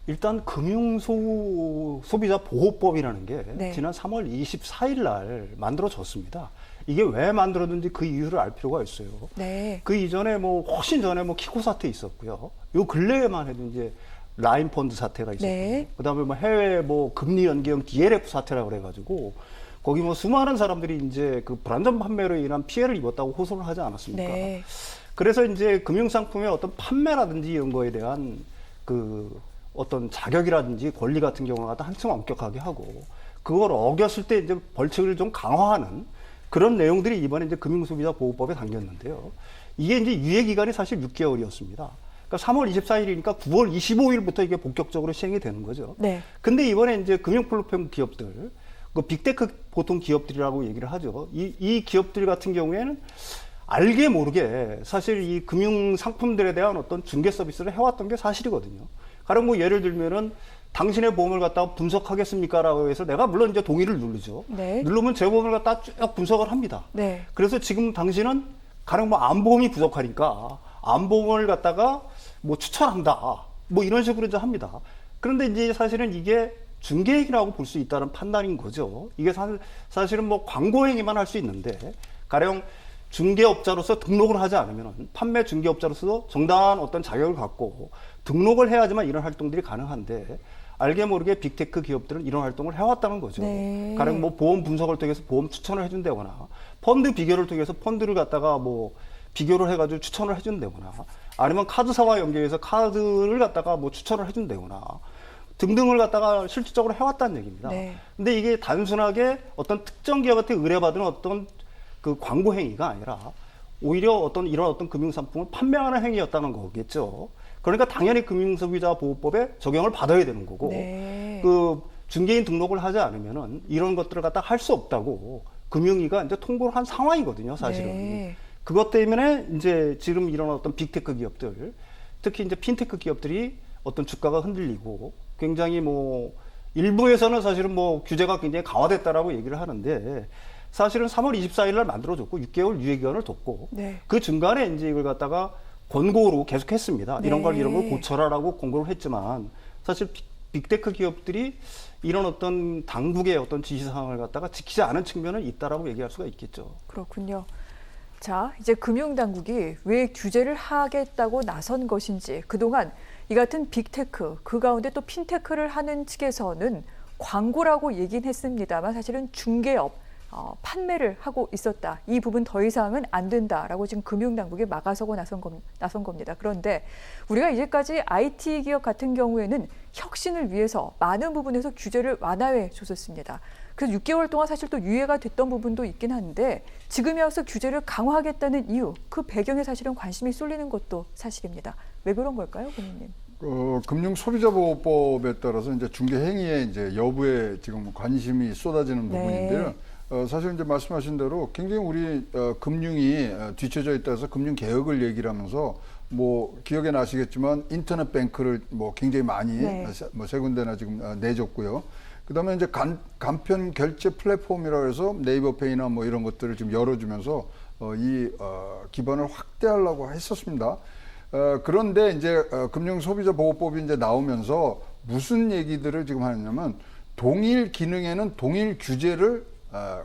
일단 소비자 보호법이라는 게 네. 지난 3월 24일 날 만들어졌습니다. 이게 왜 만들어졌는지 그 이유를 알 필요가 있어요. 네. 그 이전에 훨씬 전에 키코 사태 있었고요. 요 근래에만 해도 이제 라인 펀드 사태가 있었고, 네. 그다음에 해외 금리 연기형 DLF 사태라고 그래가지고 거기 수많은 사람들이 이제 그 불안전 판매로 인한 피해를 입었다고 호소를 하지 않았습니까? 네. 그래서 이제 금융상품의 어떤 판매라든지 이런 거에 대한 그 어떤 자격이라든지 권리 같은 경우가 한층 엄격하게 하고, 그걸 어겼을 때 이제 벌칙을 좀 강화하는 그런 내용들이 이번에 이제 금융소비자보호법에 담겼는데요. 이게 이제 유예 기간이 사실 6개월이었습니다. 그러니까 3월 24일이니까 9월 25일부터 이게 본격적으로 시행이 되는 거죠. 네. 근데 이번에 이제 금융 플랫폼 기업들, 그 빅테크 보통 기업들이라고 얘기를 하죠. 이 기업들 같은 경우에는 알게 모르게 사실 이 금융 상품들에 대한 어떤 중개 서비스를 해왔던 게 사실이거든요. 가령 예를 들면은 당신의 보험을 갖다가 분석하겠습니까? 라고 해서 내가 물론 이제 동의를 누르죠. 네. 누르면 제 보험을 갖다가 쭉 분석을 합니다. 네. 그래서 지금 당신은 가령 암보험이 부족하니까 암보험을 갖다가 추천한다. 이런 식으로 이제 합니다. 그런데 이제 사실은 이게 중개행위라고 볼 수 있다는 판단인 거죠. 이게 사실은 광고행위만 할 수 있는데, 가령 중개업자로서 등록을 하지 않으면, 판매 중개업자로서 정당한 어떤 자격을 갖고 등록을 해야지만 이런 활동들이 가능한데, 알게 모르게 빅테크 기업들은 이런 활동을 해왔다는 거죠. 네. 가령 보험 분석을 통해서 보험 추천을 해준다거나, 펀드 비교를 통해서 펀드를 갖다가 비교를 해가지고 추천을 해준다거나, 아니면 카드사와 연계해서 카드를 갖다가 추천을 해준다거나, 등등을 갖다가 실질적으로 해왔다는 얘기입니다. 네. 근데 이게 단순하게 어떤 특정 기업한테 의뢰받은 어떤 그 광고 행위가 아니라 오히려 이런 어떤 금융상품을 판매하는 행위였다는 거겠죠. 그러니까 당연히 금융소비자보호법에 적용을 받아야 되는 거고, 네. 그 중개인 등록을 하지 않으면은 이런 것들을 갖다 할 수 없다고 금융위가 이제 통보를 한 상황이거든요, 사실은. 네. 그것 때문에 이제 지금 이런 어떤 빅테크 기업들, 특히 이제 핀테크 기업들이 어떤 주가가 흔들리고, 굉장히 일부에서는 사실은 규제가 굉장히 강화됐다라고 얘기를 하는데, 사실은 3월 24일 날 만들어졌고 6개월 유예 기간을 뒀고, 네. 그 중간에 이제 이걸 갖다가 권고로 계속했습니다. 네. 이런 걸 고쳐라라고 권고를 했지만, 사실 빅테크 기업들이 이런 어떤 당국의 어떤 지시사항을 갖다가 지키지 않은 측면은 있다라고 얘기할 수가 있겠죠. 그렇군요. 자, 이제 금융당국이 왜 규제를 하겠다고 나선 것인지, 그동안 이 같은 빅테크, 그 가운데 또 핀테크를 하는 측에서는 광고라고 얘기는 했습니다만 사실은 중개업, 판매를 하고 있었다. 이 부분 더 이상은 안 된다라고 지금 금융당국이 막아서고 나선 겁니다. 그런데 우리가 이제까지 IT 기업 같은 경우에는 혁신을 위해서 많은 부분에서 규제를 완화해 줬었습니다. 그래서 6개월 동안 사실 또 유예가 됐던 부분도 있긴 한데, 지금에 와서 규제를 강화하겠다는 이유, 그 배경에 사실은 관심이 쏠리는 것도 사실입니다. 왜 그런 걸까요, 고객님? 금융소비자보호법에 따라서 이제 중개 행위의 이제 여부에 지금 관심이 쏟아지는 부분인데요. 사실 이제 말씀하신 대로 굉장히 우리 금융이 뒤처져 있다 해서 금융 개혁을 얘기를 하면서 기억에 나시겠지만 인터넷 뱅크를 굉장히 많이 세 군데나 지금 내줬고요. 그다음에 이제 간편 결제 플랫폼이라고 해서 네이버페이나 이런 것들을 지금 열어주면서 이 기반을 확대하려고 했었습니다. 그런데 이제 금융소비자보호법이 이제 나오면서 무슨 얘기들을 지금 하느냐면, 동일 기능에는 동일 규제를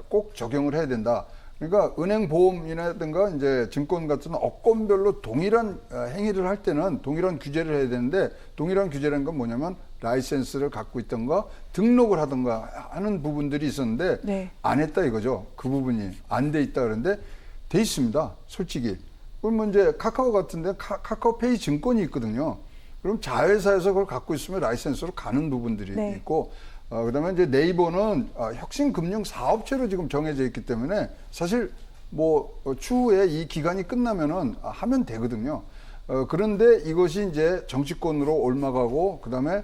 꼭 적용을 해야 된다. 그러니까 은행 보험이라든가 이제 증권 같은 업권별로 동일한 행위를 할 때는 동일한 규제를 해야 되는데, 동일한 규제라는 건 뭐냐면 라이센스를 갖고 있던가 등록을 하던가 하는 부분들이 있었는데 안 했다 이거죠. 그 부분이 안 돼 있다. 그런데 돼 있습니다, 솔직히. 그러면 이제 카카오 같은데 카카오페이 증권이 있거든요. 그럼 자회사에서 그걸 갖고 있으면 라이센스로 가는 부분들이 있고, 그다음에 이제 네이버는 혁신금융 사업체로 지금 정해져 있기 때문에 사실 추후에 이 기간이 끝나면은 하면 되거든요. 그런데 이것이 이제 정치권으로 올라가고, 그다음에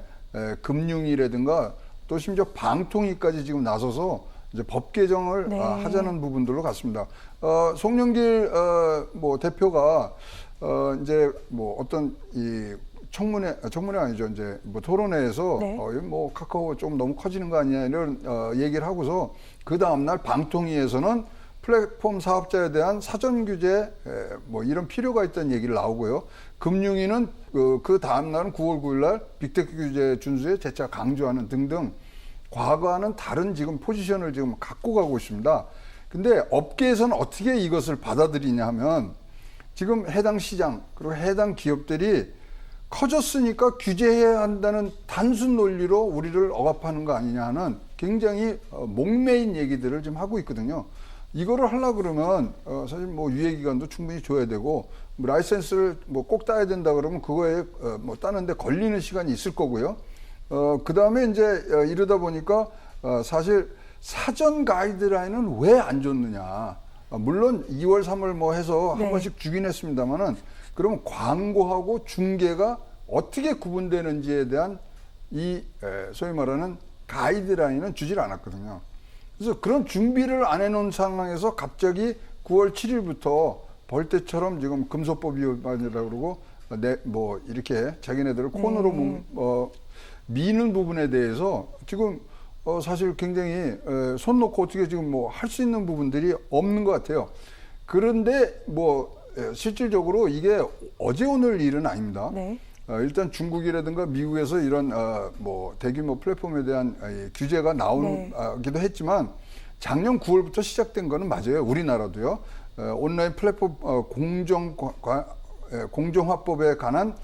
금융위라든가 또 심지어 방통위까지 지금 나서서 이제 법 개정을 하자는 부분들로 갔습니다. 송영길 대표가 이제 어떤 이 청문회 아니죠. 이제 토론회에서 카카오 좀 너무 커지는 거 아니냐 이런 얘기를 하고서, 그 다음날 방통위에서는 플랫폼 사업자에 대한 사전 규제 이런 필요가 있다는 얘기를 나오고요. 금융위는 그 다음 날은 9월 9일 날 빅테크 규제 준수에 재차 강조하는 등등 과거와는 다른 지금 포지션을 지금 갖고 가고 있습니다. 근데 업계에서는 어떻게 이것을 받아들이냐 하면 지금 해당 시장 그리고 해당 기업들이 커졌으니까 규제해야 한다는 단순 논리로 우리를 억압하는 거 아니냐 하는 굉장히 목매인 얘기들을 지금 하고 있거든요. 이거를 하려고 그러면 사실 뭐 유예기간도 충분히 줘야 되고 뭐 라이센스를 뭐 꼭 따야 된다 그러면 그거에 뭐 따는데 걸리는 시간이 있을 거고요. 그 다음에 이제 이러다 보니까 사실 사전 가이드라인은 왜 안 줬느냐. 물론 2월, 3월 뭐 해서 한 번씩 주긴 했습니다만은 그러면 광고하고 중계가 어떻게 구분되는지에 대한 이 소위 말하는 가이드라인은 주질 않았거든요. 그래서 그런 준비를 안 해놓은 상황에서 갑자기 9월 7일부터 벌떼처럼 지금 금소법 위반이라고 그러고 뭐 이렇게 자기네들을 콘으로 미는 부분에 대해서 지금 사실 굉장히 손 놓고 어떻게 지금 뭐 할 수 있는 부분들이 없는 것 같아요. 그런데 뭐 실질적으로 이게 어제 오늘 일은 아닙니다. 네. 일단 중국이라든가 미국에서 이런 뭐 대규모 플랫폼에 대한 규제가 나오기도 했지만 작년 9월부터 시작된 거는 맞아요. 우리나라도요. 온라인 플랫폼 공정화법에 관한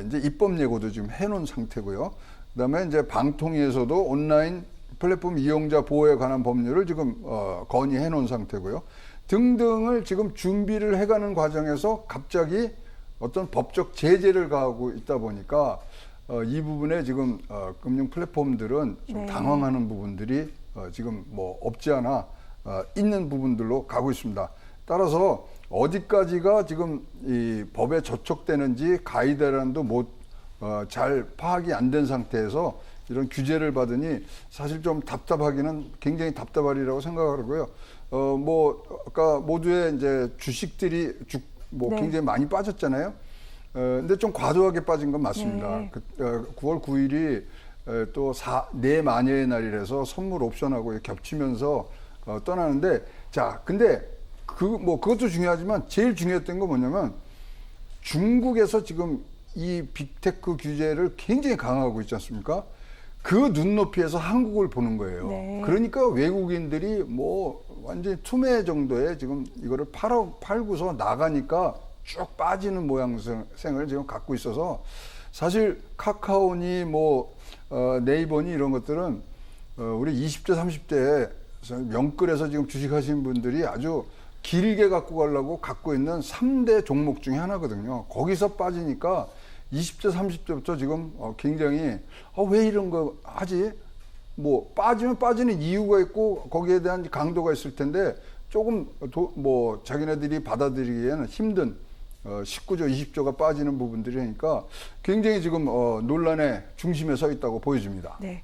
이제 입법 예고도 지금 해놓은 상태고요. 그다음에 이제 방통위에서도 온라인 플랫폼 이용자 보호에 관한 법률을 지금 건의해 놓은 상태고요. 등등을 지금 준비를 해가는 과정에서 갑자기 어떤 법적 제재를 가하고 있다 보니까 이 부분에 지금 금융 플랫폼들은 좀 당황하는 부분들이 지금 뭐 없지 않아 있는 부분들로 가고 있습니다. 따라서 어디까지가 지금 이 법에 저촉되는지 가이드라인도 잘 파악이 안 된 상태에서 이런 규제를 받으니 사실 좀 답답하기는 굉장히 답답하리라고 생각하고요. 뭐 아까 모두의 이제 주식들이 굉장히 많이 빠졌잖아요. 근데 좀 과도하게 빠진 건 맞습니다. 9월 9일이 또 4마녀의 날이라서 선물 옵션하고 겹치면서 떠나는데 자, 근데 그것도 중요하지만 제일 중요했던 건 뭐냐면 중국에서 지금 이 빅테크 규제를 굉장히 강화하고 있지 않습니까? 그 눈높이에서 한국을 보는 거예요. 네. 그러니까 외국인들이 뭐 완전히 투매 정도에 지금 이거를 팔고서 나가니까 쭉 빠지는 모양새를 지금 갖고 있어서 사실 카카오니 뭐 네이버니 이런 것들은 우리 20대 30대 명끌에서 지금 주식하시는 분들이 아주 길게 갖고 가려고 갖고 있는 3대 종목 중에 하나거든요. 거기서 빠지니까 20대 30대부터 지금 굉장히 왜 이런 거 하지? 뭐 빠지면 빠지는 이유가 있고 거기에 대한 강도가 있을 텐데 조금 뭐 자기네들이 받아들이기에는 힘든 19조, 20조가 빠지는 부분들이니까 굉장히 지금 논란의 중심에 서 있다고 보여집니다. 네.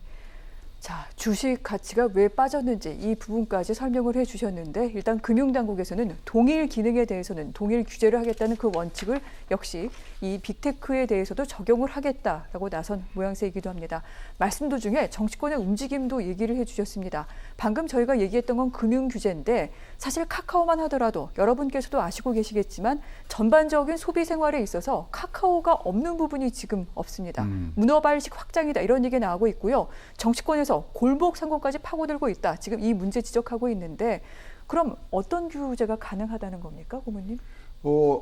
자, 주식 가치가 왜 빠졌는지 이 부분까지 설명을 해주셨는데 일단 금융당국에서는 동일 기능에 대해서는 동일 규제를 하겠다는 그 원칙을 역시 이 빅테크에 대해서도 적용을 하겠다라고 나선 모양새이기도 합니다. 말씀 도중에 정치권의 움직임도 얘기를 해주셨습니다. 방금 저희가 얘기했던 건 금융 규제인데 사실 카카오만 하더라도 여러분께서도 아시고 계시겠지만 전반적인 소비 생활에 있어서 카카오가 없는 부분이 지금 없습니다. 문어발식 확장이다 이런 얘기 나오고 있고요. 정치권에서 골목 상권까지 파고들고 있다. 지금 이 문제 지적하고 있는데 그럼 어떤 규제가 가능하다는 겁니까, 고모님?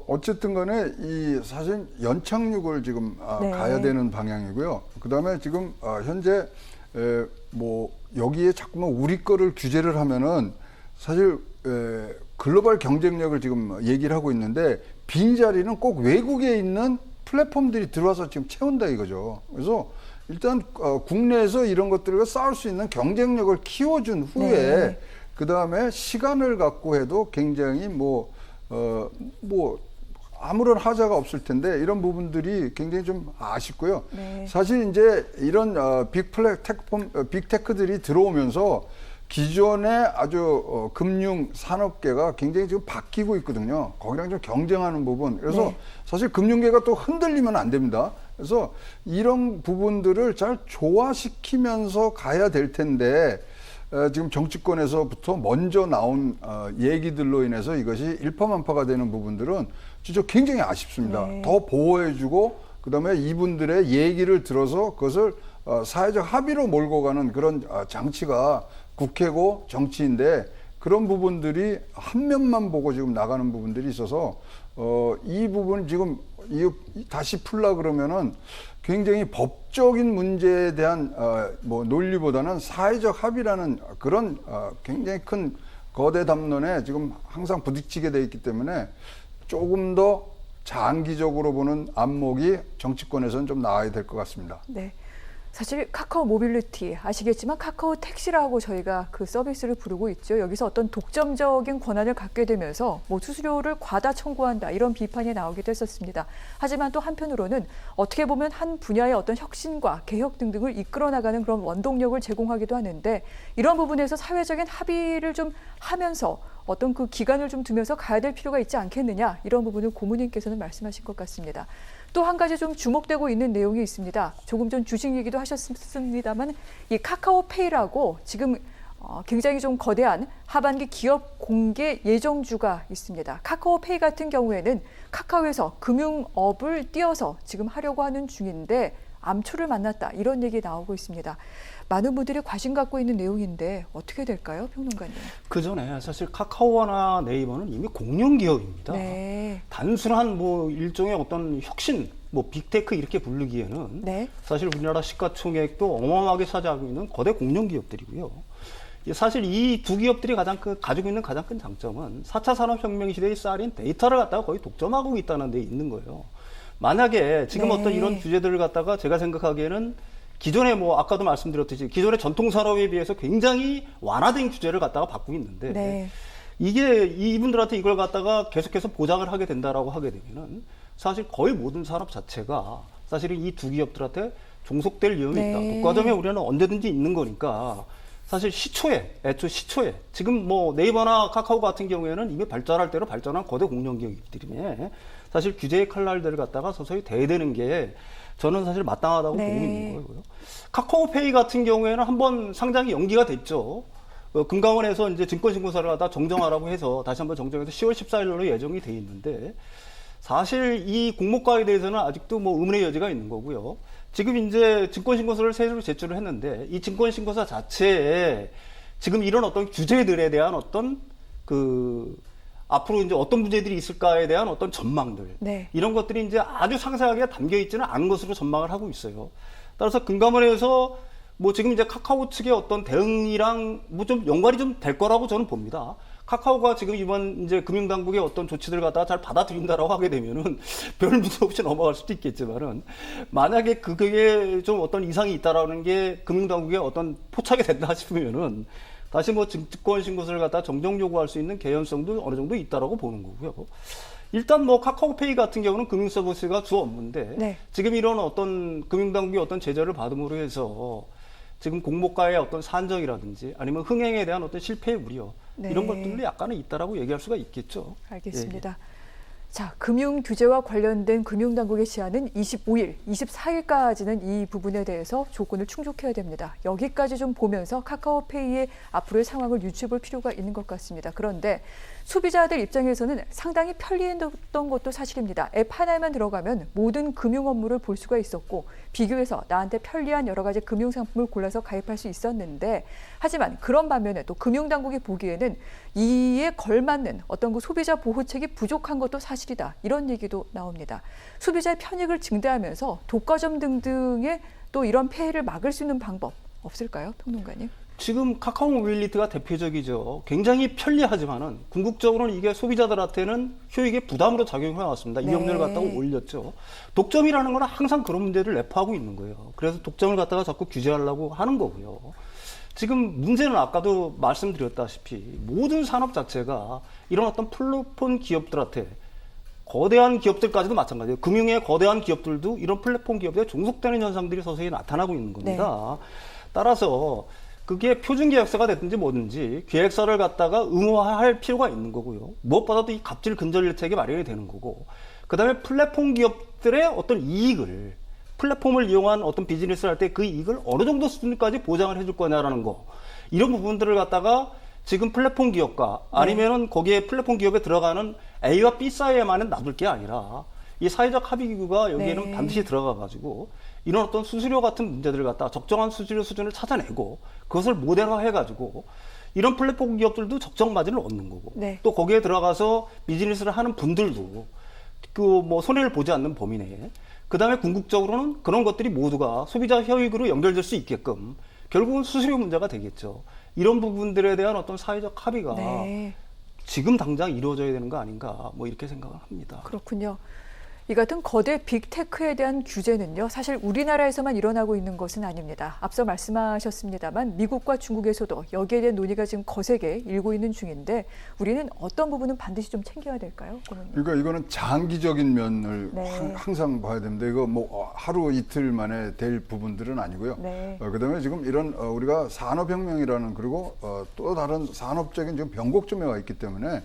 어쨌든 간에 이 사실 연착륙을 지금 가야 되는 방향이고요. 그다음에 지금 현재 뭐 여기에 자꾸만 우리 거를 규제를 하면은 사실 글로벌 경쟁력을 지금 얘기를 하고 있는데 빈자리는 꼭 외국에 있는 플랫폼들이 들어와서 지금 채운다 이거죠. 그래서 일단 국내에서 이런 것들과 싸울 수 있는 경쟁력을 키워준 후에 그다음에 시간을 갖고 해도 굉장히 뭐 아무런 하자가 없을 텐데 이런 부분들이 굉장히 좀 아쉽고요. 사실 이제 이런 빅테크들이 들어오면서 기존의 아주 금융 산업계가 굉장히 지금 바뀌고 있거든요. 거기랑 좀 경쟁하는 부분. 그래서 사실 금융계가 또 흔들리면 안 됩니다. 그래서 이런 부분들을 잘 조화시키면서 가야 될 텐데 지금 정치권에서부터 먼저 나온 얘기들로 인해서 이것이 일파만파가 되는 부분들은 진짜 굉장히 아쉽습니다. 네. 더 보호해주고 그다음에 이분들의 얘기를 들어서 그것을 사회적 합의로 몰고 가는 그런 장치가 국회고 정치인데 그런 부분들이 한 면만 보고 지금 나가는 부분들이 있어서 이 부분 지금 다시 풀라 그러면은 굉장히 법적인 문제에 대한 뭐 논리보다는 사회적 합의라는 그런 굉장히 큰 거대 담론에 지금 항상 부딪히게 돼 있기 때문에 조금 더 장기적으로 보는 안목이 정치권에서는 좀 나와야 될 것 같습니다. 네. 사실 카카오 모빌리티 아시겠지만 카카오 택시라고 저희가 그 서비스를 부르고 있죠. 여기서 어떤 독점적인 권한을 갖게 되면서 뭐 수수료를 과다 청구한다 이런 비판이 나오기도 했었습니다. 하지만 또 한편으로는 어떻게 보면 한 분야의 어떤 혁신과 개혁 등등을 이끌어 나가는 그런 원동력을 제공하기도 하는데 이런 부분에서 사회적인 합의를 좀 하면서 어떤 그 기간을 좀 두면서 가야 될 필요가 있지 않겠느냐 이런 부분을 고모님께서는 말씀하신 것 같습니다. 또 한 가지 좀 주목되고 있는 내용이 있습니다. 조금 전 주식 얘기도 하셨습니다만 이 카카오페이라고 지금 굉장히 좀 거대한 하반기 기업 공개 예정주가 있습니다. 카카오페이 같은 경우에는 카카오에서 금융업을 띄어서 지금 하려고 하는 중인데 암초를 만났다 이런 얘기 나오고 있습니다. 많은 분들이 관심 갖고 있는 내용인데 어떻게 될까요, 평론가님? 그 전에 사실 카카오나 네이버는 이미 공룡 기업입니다. 네. 단순한 뭐 일종의 어떤 혁신, 뭐 빅테크 이렇게 부르기에는 네. 사실 우리나라 시가총액도 어마어마하게 차지하고 있는 거대 공룡 기업들이고요. 사실 이 두 기업들이 가지고 있는 가장 큰 장점은 4차 산업혁명 시대의 쌀인 데이터를 갖다가 거의 독점하고 있다는 데 있는 거예요. 만약에 지금 네. 어떤 이런 규제들을 갖다가 제가 생각하기에는 기존에 뭐 아까도 말씀드렸듯이 기존의 전통 산업에 비해서 굉장히 완화된 규제를 갖다가 받고 있는데 네. 이게 이분들한테 이걸 갖다가 계속해서 보장을 하게 된다라고 하게 되면은 사실 거의 모든 산업 자체가 사실은 이 두 기업들한테 종속될 위험이 네. 있다. 독과점의 우려는 언제든지 있는 거니까 사실 애초 시초에 지금 뭐 네이버나 카카오 같은 경우에는 이미 발전할 대로 발전한 거대 공룡 기업이기 때문에 사실 규제의 칼날들을 갖다가 서서히 대되는 게 저는 사실 마땅하다고 네. 보고 있는 거고요. 카카오페이 같은 경우에는 한번 상장이 연기가 됐죠. 금감원에서 이제 증권신고사를 갖다 정정하라고 해서 다시 한번 정정해서 10월 14일로 예정이 돼 있는데 사실 이 공모가에 대해서는 아직도 뭐 의문의 여지가 있는 거고요. 지금 이제 증권신고서를 새로 제출을 했는데 이 증권신고서 자체에 지금 이런 어떤 규제들에 대한 어떤 앞으로 이제 어떤 문제들이 있을까에 대한 어떤 전망들 네. 이런 것들이 이제 아주 상세하게 담겨 있지는 않은 것으로 전망을 하고 있어요. 따라서 금감원에서 뭐 지금 이제 카카오 측의 어떤 대응이랑 뭐 좀 연관이 좀 될 거라고 저는 봅니다. 카카오가 지금 이번 이제 금융당국의 어떤 조치들을 갖다가 잘 받아들인다라고 하게 되면은 별 문제 없이 넘어갈 수도 있겠지만은 만약에 그게 좀 어떤 이상이 있다라는 게 금융당국의 어떤 포착이 된다 싶으면은 다시 뭐 증권 신고서를 갖다 정정 요구할 수 있는 개연성도 어느 정도 있다라고 보는 거고요. 일단 뭐 카카오페이 같은 경우는 금융 서비스가 주 업무인데 네. 지금 이런 어떤 금융당국의 어떤 제재를 받음으로 해서 지금 공모가의 어떤 산정이라든지 아니면 흥행에 대한 어떤 실패의 우려 네. 이런 것들도 약간은 있다라고 얘기할 수가 있겠죠. 알겠습니다. 자, 금융 규제와 관련된 금융당국의 시한은 25일, 24일까지는 이 부분에 대해서 조건을 충족해야 됩니다. 여기까지 좀 보면서 카카오페이의 앞으로의 상황을 유추해 볼 필요가 있는 것 같습니다. 그런데 소비자들 입장에서는 상당히 편리했던 것도 사실입니다. 앱 하나에만 들어가면 모든 금융 업무를 볼 수가 있었고 비교해서 나한테 편리한 여러 가지 금융 상품을 골라서 가입할 수 있었는데 하지만 그런 반면에 또 금융당국이 보기에는 이에 걸맞는 어떤 그 소비자 보호책이 부족한 것도 사실이다. 이런 얘기도 나옵니다. 소비자의 편익을 증대하면서 독과점 등등의 또 이런 폐해를 막을 수 있는 방법 없을까요, 평론가님? 지금 카카오 모빌리티가 대표적이죠. 굉장히 편리하지만은 궁극적으로는 이게 소비자들한테는 효익의 부담으로 작용해 왔습니다. 네. 이용료를 갖다가 올렸죠. 독점이라는 건 항상 그런 문제를 내포하고 있는 거예요. 그래서 독점을 갖다가 자꾸 규제하려고 하는 거고요. 지금 문제는 아까도 말씀드렸다시피 모든 산업 자체가 이런 어떤 플랫폼 기업들한테 거대한 기업들까지도 마찬가지예요. 금융의 거대한 기업들도 이런 플랫폼 기업에 종속되는 현상들이 서서히 나타나고 있는 겁니다. 네. 따라서 그게 표준 계약서가 됐든지 뭐든지 계약서를 갖다가 의무화할 필요가 있는 거고요. 무엇보다도 이 갑질 근절 대책이 마련이 되는 거고, 그 다음에 플랫폼 기업들의 어떤 이익을, 플랫폼을 이용한 어떤 비즈니스를 할 때 그 이익을 어느 정도 수준까지 보장을 해줄 거냐라는 거, 이런 부분들을 갖다가 지금 플랫폼 기업과 아니면은 거기에 플랫폼 기업에 들어가는 A와 B 사이에만은 놔둘 게 아니라 이 사회적 합의 기구가 여기에는 네. 반드시 들어가 가지고 이런 어떤 수수료 같은 문제들을 갖다 적정한 수수료 수준을 찾아내고 그것을 모델화해 가지고 이런 플랫폼 기업들도 적정 마진을 얻는 거고 네. 또 거기에 들어가서 비즈니스를 하는 분들도 그 뭐 손해를 보지 않는 범위 내에 그다음에 궁극적으로는 그런 것들이 모두가 소비자 효익으로 연결될 수 있게끔 결국은 수수료 문제가 되겠죠. 이런 부분들에 대한 어떤 사회적 합의가 네. 지금 당장 이루어져야 되는 거 아닌가 뭐 이렇게 생각을 합니다. 그렇군요. 이 같은 거대 빅테크에 대한 규제는요, 사실 우리나라에서만 일어나고 있는 것은 아닙니다. 앞서 말씀하셨습니다만 미국과 중국에서도 여기에 대한 논의가 지금 거세게 일고 있는 중인데 우리는 어떤 부분은 반드시 좀 챙겨야 될까요? 고모님? 그러니까 이거는 장기적인 면을 네. 항상 봐야 됩니다. 이거 뭐 하루 이틀 만에 될 부분들은 아니고요. 네. 그다음에 지금 이런 우리가 산업혁명이라는 그리고 또 다른 산업적인 지금 변곡점에 와 있기 때문에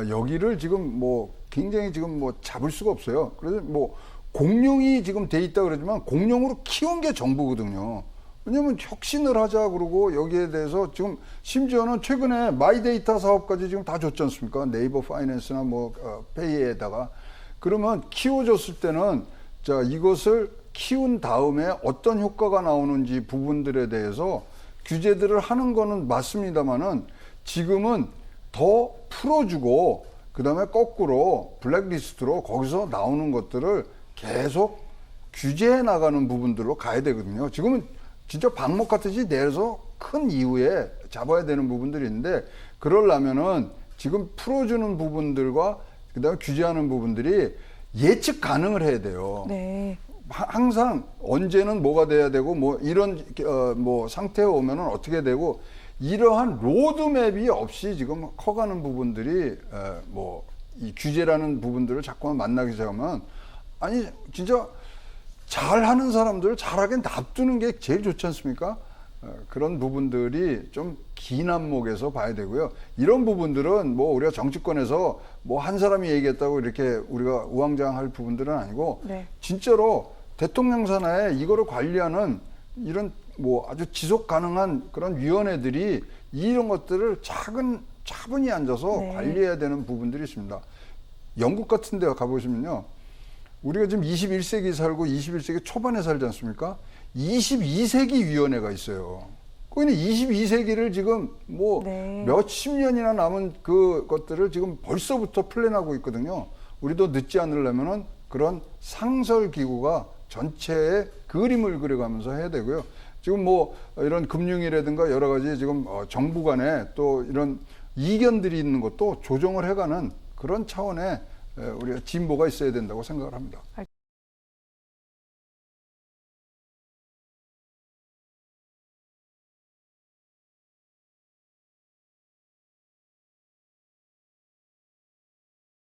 여기를 지금 뭐 굉장히 지금 뭐 잡을 수가 없어요. 그래서 뭐 공룡이 지금 돼 있다 그러지만 공룡으로 키운 게 정부거든요. 왜냐하면 혁신을 하자 그러고 여기에 대해서 지금 심지어는 최근에 마이데이터 사업까지 지금 다 줬지 않습니까? 네이버 파이낸스나 뭐 페이에다가 그러면 키워줬을 때는 자 이것을 키운 다음에 어떤 효과가 나오는지 부분들에 대해서 규제들을 하는 거는 맞습니다만은 지금은 더 풀어주고 그다음에 거꾸로 블랙리스트로 거기서 나오는 것들을 계속 규제해 나가는 부분들로 가야 되거든요. 지금은 진짜 방목 같듯이 내서 큰 이후에 잡아야 되는 부분들이 있는데 그러려면은 지금 풀어주는 부분들과 그다음에 규제하는 부분들이 예측 가능을 해야 돼요. 네. 항상 언제는 뭐가 돼야 되고 뭐 이런 뭐 상태에 오면은 어떻게 되고 이러한 로드맵이 없이 지금 커가는 부분들이 뭐 이 규제라는 부분들을 자꾸만 만나기 시작하면 아니 진짜 잘하는 사람들을 잘하게 놔두는 게 제일 좋지 않습니까? 그런 부분들이 좀 긴 안목에서 봐야 되고요. 이런 부분들은 뭐 우리가 정치권에서 뭐 한 사람이 얘기했다고 이렇게 우리가 우왕좌왕할 부분들은 아니고 네. 진짜로 대통령 산하에 이거를 관리하는 이런 뭐 아주 지속 가능한 그런 위원회들이 이런 것들을 차분히 앉아서 네. 관리해야 되는 부분들이 있습니다. 영국 같은 데 가보시면요. 우리가 지금 21세기 살고 21세기 초반에 살지 않습니까? 22세기 위원회가 있어요. 거기는 22세기를 지금 뭐 네. 몇십 년이나 남은 그 것들을 지금 벌써부터 플랜하고 있거든요. 우리도 늦지 않으려면은 그런 상설 기구가 전체의 그림을 그려가면서 해야 되고요. 지금 뭐 이런 금융이라든가 여러 가지 지금 정부 간에 또 이런 이견들이 있는 것도 조정을 해가는 그런 차원의 우리가 진보가 있어야 된다고 생각을 합니다.